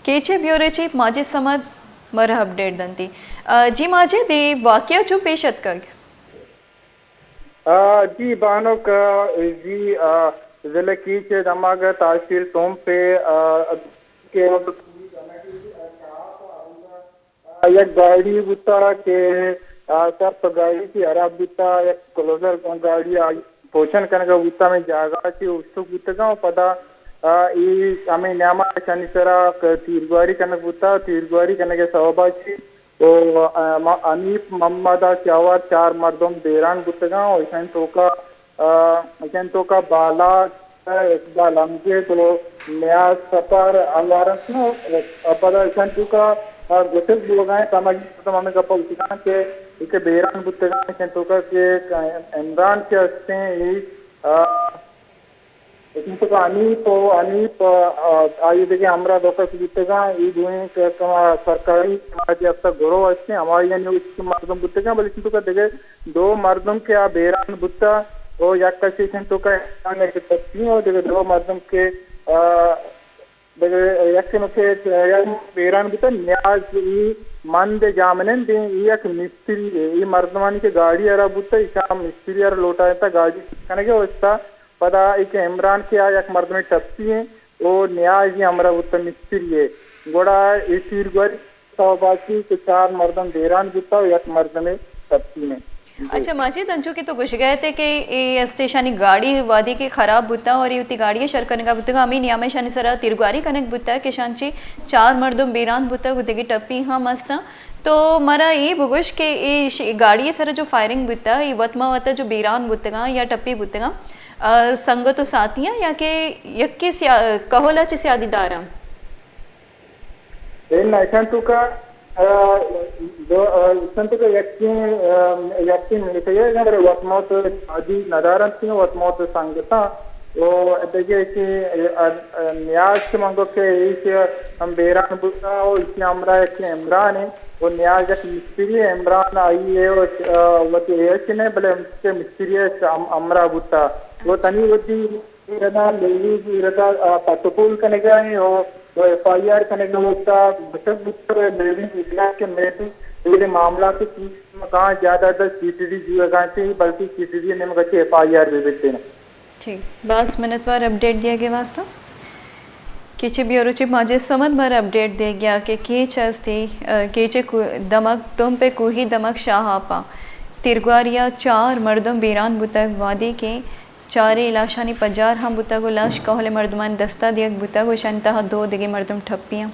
केचे bureau chief Majid Samad मर update दंती जी माजिद ये वाकया जो पेशत कर जी बानो का जी ज़िले की चे दमाग तहसील तोम पे के एक गाड़ी बुता के सब गाड़ी की अरब बुता एक क्लोजर गाड़ी पोषण करने का बुता में जागा थी उसको बुतगा पता ई हमें न्यामा शनिचरा तीरगवारी करने बुता तीरगवारी करने के सवाबाची तो अनीफ मोहम्मद चावर चार मर्दों देरान बुतगा और इसन तो का बाला इकबाल हमके तो नया सफर अल्लारस नो पता इसन तो का गुसिल लोग हैं समझ तो हमें कप उतना के इके बेरान बुतगा इसन तो का के इमरान के हस्ते ही इसन तो का अनीप आयु देखिए हमरा दोका बुतगा ई दुए के सरकारी समाज अब तक गौरव हस्ते हमारी यानी उसके मर्दम बुतगा बल्कि इसन तो का देखे दो मर्दम के बेरान बुता वो यक्का तो का और देखे दो मर्दम के देखे यक्के मुखे बेरान बुता न्याज ई मंद जामनन दे एक मिस्त्री ई मर्दमानी के गाड़ी अरा बुता इका मिस्त्री अरा लोटा था गाड़ी कने के वस्ता पता एक इमरान के आ एक मर्द में टप्पी है वो न्याज ही हमारा बुता मिस्त्री है गोड़ा ई तीरगवारी सवाबाची के चार मर्दम बेरान बुता एक मर्द में टप्पी में। अच्छा माजिद अंजू की तो घुस गए थे कि ये स्टेशनी गाड़ी वादी के खराब बुता और ये गाड़ी शर करने का बुता अमीन यामे शानी सरा तिरगवारी कनेक बुता है किशानची चार मर्दों बेरान बुता गुते की टप्पी हाँ मस्त तो मरा ये बुगुश के ये गाड़ी सरा जो फायरिंग बुता ये वतमा वता जो बेरान बुतगा या टप्पी बुतगा संग तो साथियां या के यक्के कहोला चे सियादीदारा दो संत को यकीन मिलते हैं अगर वतमौत आदि नदारत थी वतमौत संगता वो देखिए कि न्याज के मंगो के इस हम बेरान बुता और इस हमरा एक इमरान है वो न्याज एक मिस्त्री इमरान आई है वो तो ऐसे नहीं भले उसके मिस्त्री है हमरा बुता वो तनी वती इरदा लेवी इरदा पटपुल करने का है वो FIR करने का होता बचत बुतर लेवी इलाज के मेरे ये मामला के कहाँ ज्यादा CCD जीव गाते ही बल्कि CCD ने मगर FIR भी देते हैं। ठीक बस मिनटवार अपडेट दिया गया वास्ता केचे ब्यूरो चीफ माजिद समद मर अपडेट दे गया कि केच थी केचे दमक तुम पे कोही दमक शाहपा तिरगवारिया चार मर्दम बेरान बुतक वादी के चारे लाशानी 50 हम बुता को लाश कहले मर्दमान दस्ता दियक बुता को शान तहा दो दिगे मर्दम ठप्पियाँ